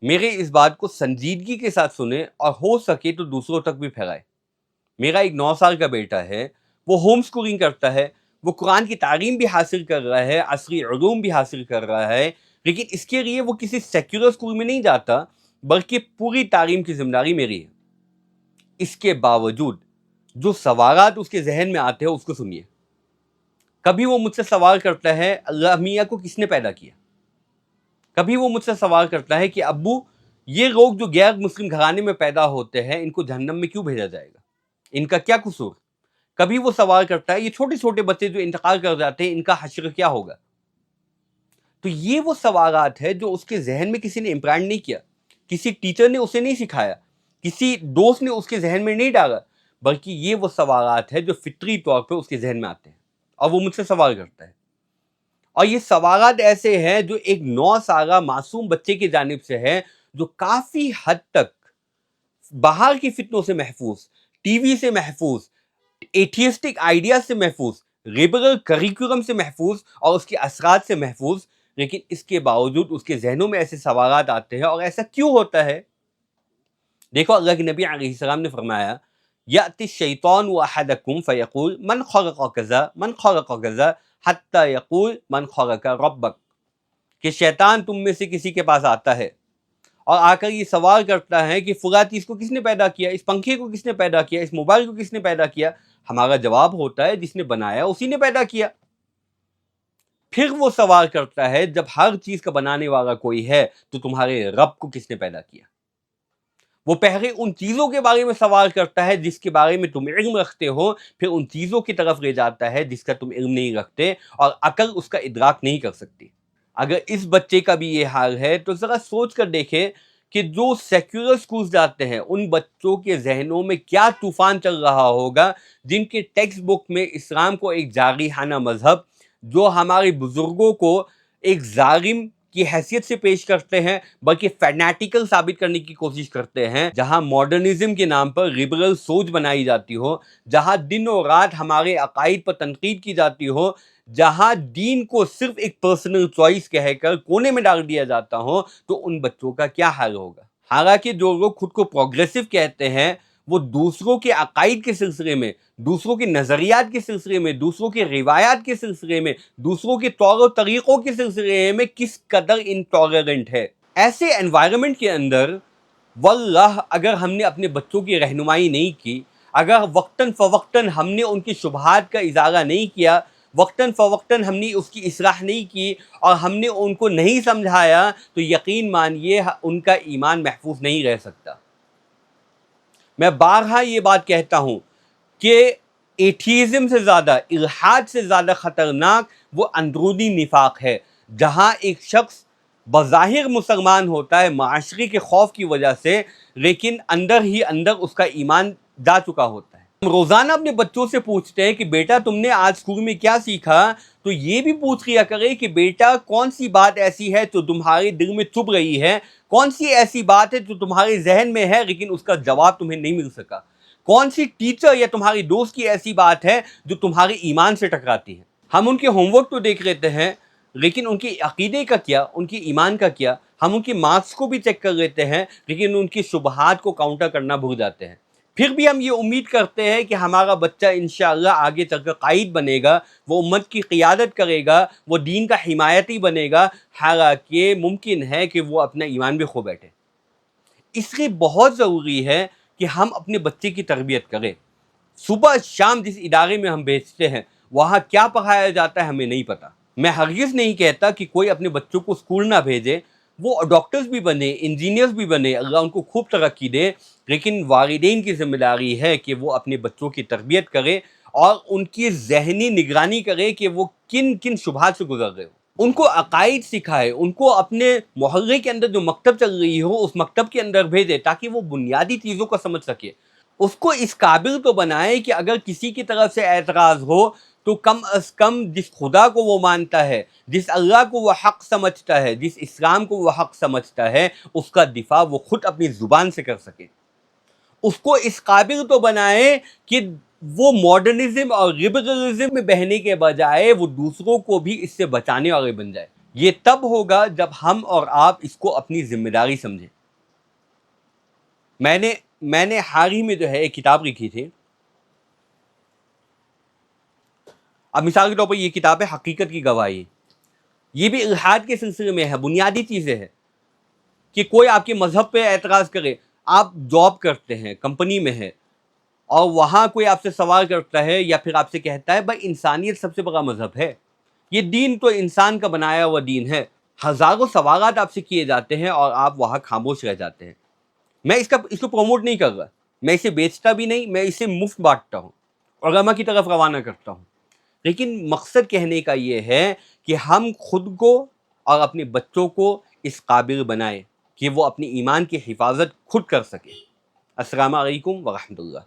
میرے اس بات کو سنجیدگی کے ساتھ سنیں اور ہو سکے تو دوسروں تک بھی پھیلائیں۔ میرا ایک 9 سال کا بیٹا ہے، وہ ہوم سکولنگ کرتا ہے، وہ قرآن کی تعلیم بھی حاصل کر رہا ہے، عصری علوم بھی حاصل کر رہا ہے، لیکن اس کے لیے وہ کسی سیکولر سکول میں نہیں جاتا، بلکہ پوری تعلیم کی ذمہ داری میری ہے۔ اس کے باوجود جو سوالات اس کے ذہن میں آتے ہیں اس کو سنیے۔ کبھی وہ مجھ سے سوال کرتا ہے اللہ میاں کو کس نے پیدا کیا؟ کبھی وہ مجھ سے سوال کرتا ہے کہ ابو یہ لوگ جو غیر مسلم گھرانے میں پیدا ہوتے ہیں ان کو جہنم میں کیوں بھیجا جائے گا؟ ان کا کیا قصور؟ کبھی وہ سوال کرتا ہے یہ چھوٹے چھوٹے بچے جو انتقال کر جاتے ہیں ان کا حشر کیا ہوگا؟ تو یہ وہ سوالات ہیں جو اس کے ذہن میں کسی نے امپلانٹ نہیں کیا، کسی ٹیچر نے اسے نہیں سکھایا، کسی دوست نے اس کے ذہن میں نہیں ڈالا، بلکہ یہ وہ سوالات ہیں جو فطری طور پہ اس کے ذہن میں آتے ہیں اور وہ مجھ سے سوال کرتا ہے۔ اور یہ سوالات ایسے ہیں جو ایک 9 سالہ معصوم بچے کی جانب سے ہے جو کافی حد تک باہر کی فتنوں سے محفوظ، ٹی وی سے محفوظ، ایتھیسٹک آئیڈیاز سے محفوظ، لیبرل کریکولم سے محفوظ اور اس کے اثرات سے محفوظ، لیکن اس کے باوجود اس کے ذہنوں میں ایسے سوالات آتے ہیں۔ اور ایسا کیوں ہوتا ہے؟ دیکھو اللہ کے نبی علیہ السلام نے فرمایا یأتی الشیطان احدکم فیقول من خلق کذا من خلق کذا حتی یقول من خلق ربک، کہ شیطان تم میں سے کسی کے پاس آتا ہے اور آ کر یہ سوال کرتا ہے کہ فلاں چیز کو کس نے پیدا کیا، اس پنکھے کو کس نے پیدا کیا، اس موبائل کو کس نے پیدا کیا؟ ہمارا جواب ہوتا ہے جس نے بنایا اسی نے پیدا کیا۔ پھر وہ سوال کرتا ہے جب ہر چیز کا بنانے والا کوئی ہے تو تمہارے رب کو کس نے پیدا کیا؟ وہ پہلے ان چیزوں کے بارے میں سوال کرتا ہے جس کے بارے میں تم علم رکھتے ہو، پھر ان چیزوں کی طرف لے جاتا ہے جس کا تم علم نہیں رکھتے اور عقل اس کا ادراک نہیں کر سکتی۔ اگر اس بچے کا بھی یہ حال ہے تو ذرا سوچ کر دیکھیں کہ جو سیکولر سکولز جاتے ہیں ان بچوں کے ذہنوں میں کیا طوفان چل رہا ہوگا، جن کے ٹیکسٹ بک میں اسلام کو ایک جارحانہ مذہب، جو ہمارے بزرگوں کو ایک ظالم کی حیثیت سے پیش کرتے ہیں بلکہ فینیٹیکل ثابت کرنے کی کوشش کرتے ہیں، جہاں ماڈرنزم کے نام پر لبرل سوچ بنائی جاتی ہو، جہاں دن و رات ہمارے عقائد پر تنقید کی جاتی ہو، جہاں دین کو صرف ایک پرسنل چوائس کہہ کر کونے میں ڈال دیا جاتا ہو، تو ان بچوں کا کیا حال ہوگا؟ حالانکہ جو لوگ خود کو پروگریسو کہتے ہیں وہ دوسروں کے عقائد کے سلسلے میں، دوسروں کے نظریات کے سلسلے میں، دوسروں کے روایات کے سلسلے میں، دوسروں کے طور و طریقوں کے سلسلے میں کس قدر انٹالرنٹ ہے۔ ایسے انوائرمنٹ کے اندر واللہ اگر ہم نے اپنے بچوں کی رہنمائی نہیں کی، اگر وقتاً فوقتاً ہم نے ان کی شبہات کا ازالہ نہیں کیا، وقتاً فوقتاً ہم نے اس کی اصلاح نہیں کی اور ہم نے ان کو نہیں سمجھایا، تو یقین مانیے ان کا ایمان محفوظ نہیں رہ سکتا۔ میں بارہا یہ بات کہتا ہوں کہ ایتھیزم سے زیادہ، الحاد سے زیادہ خطرناک وہ اندرونی نفاق ہے، جہاں ایک شخص بظاہر مسلمان ہوتا ہے معاشرے کے خوف کی وجہ سے، لیکن اندر ہی اندر اس کا ایمان جا چکا ہوتا ہے۔ ہم روزانہ اپنے بچوں سے پوچھتے ہیں کہ بیٹا تم نے آج اسکول میں کیا سیکھا، تو یہ بھی پوچھ لیا کرے کہ بیٹا کون سی بات ایسی ہے جو تمہارے دل میں چبھ رہی ہے، کون سی ایسی بات ہے جو تمہارے ذہن میں ہے لیکن اس کا جواب تمہیں نہیں مل سکا، کون سی ٹیچر یا تمہاری دوست کی ایسی بات ہے جو تمہارے ایمان سے ٹکراتی ہے۔ ہم ان کے ہوم ورک تو دیکھ لیتے ہیں لیکن ان کے عقیدے کا کیا، ان کے ایمان کا کیا؟ ہم ان کے مارکس کو بھی چیک کر لیتے ہیں لیکن ان کی شبہات کو کاؤنٹر کرنا بھول جاتے ہیں۔ پھر بھی ہم یہ امید کرتے ہیں کہ ہمارا بچہ انشاءاللہ آگے چل کر قائد بنے گا، وہ امت کی قیادت کرے گا، وہ دین کا حمایتی بنے گا، حالانکہ ممکن ہے کہ وہ اپنا ایمان بھی کھو بیٹھے۔ اس لیے بہت ضروری ہے کہ ہم اپنے بچے کی تربیت کریں۔ صبح شام جس ادارے میں ہم بھیجتے ہیں وہاں کیا پڑھایا جاتا ہے ہمیں نہیں پتہ۔ میں ہرگز نہیں کہتا کہ کوئی اپنے بچوں کو اسکول نہ بھیجے، وہ ڈاکٹرز بھی بنے، انجینئرز بھی بنے، اللہ ان کو خوب ترقی دے، لیکن والدین کی ذمہ داری ہے کہ وہ اپنے بچوں کی تربیت کرے اور ان کی ذہنی نگرانی کرے کہ وہ کن کن شبہات سے گزر رہے ہو، ان کو عقائد سکھائے، ان کو اپنے محلے کے اندر جو مکتب چل رہی ہو اس مکتب کے اندر بھیجے تاکہ وہ بنیادی چیزوں کو سمجھ سکے، اس کو اس قابل تو بنائے کہ اگر کسی کی طرف سے اعتراض ہو تو کم از کم جس خدا کو وہ مانتا ہے، جس اللہ کو وہ حق سمجھتا ہے، جس اسلام کو وہ حق سمجھتا ہے، اس کا دفاع وہ خود اپنی زبان سے کر سکے۔ اس کو اس قابل تو بنائے کہ وہ ماڈرنزم اور لبرلزم میں بہنے کے بجائے وہ دوسروں کو بھی اس سے بچانے والے بن جائے۔ یہ تب ہوگا جب ہم اور آپ اس کو اپنی ذمہ داری سمجھیں. میں نے حال ہی میں جو ہے ایک کتاب لکھی تھی. اب مثال کے طور پر یہ کتاب ہے حقیقت کی گواہی. یہ بھی الحاد کے سلسلے میں ہے، بنیادی چیزیں ہیں کہ کوئی آپ کے مذہب پہ اعتراض کرے. آپ جاب کرتے ہیں، کمپنی میں ہے، اور وہاں کوئی آپ سے سوال کرتا ہے یا پھر آپ سے کہتا ہے بھائی انسانیت سب سے بڑا مذہب ہے، یہ دین تو انسان کا بنایا ہوا دین ہے. ہزاروں سوالات آپ سے کیے جاتے ہیں اور آپ وہاں خاموش رہ جاتے ہیں. میں اس کو پروموٹ نہیں کر رہا، میں اسے بیچتا بھی نہیں، میں اسے مفت بانٹتا ہوں، علماء کی طرف روانہ کرتا ہوں. لیکن مقصد کہنے کا یہ ہے کہ ہم خود کو اور اپنے بچوں کو اس قابل بنائیں کہ وہ اپنی ایمان کی حفاظت خود کر سکیں. السلام علیکم ورحمۃ اللہ.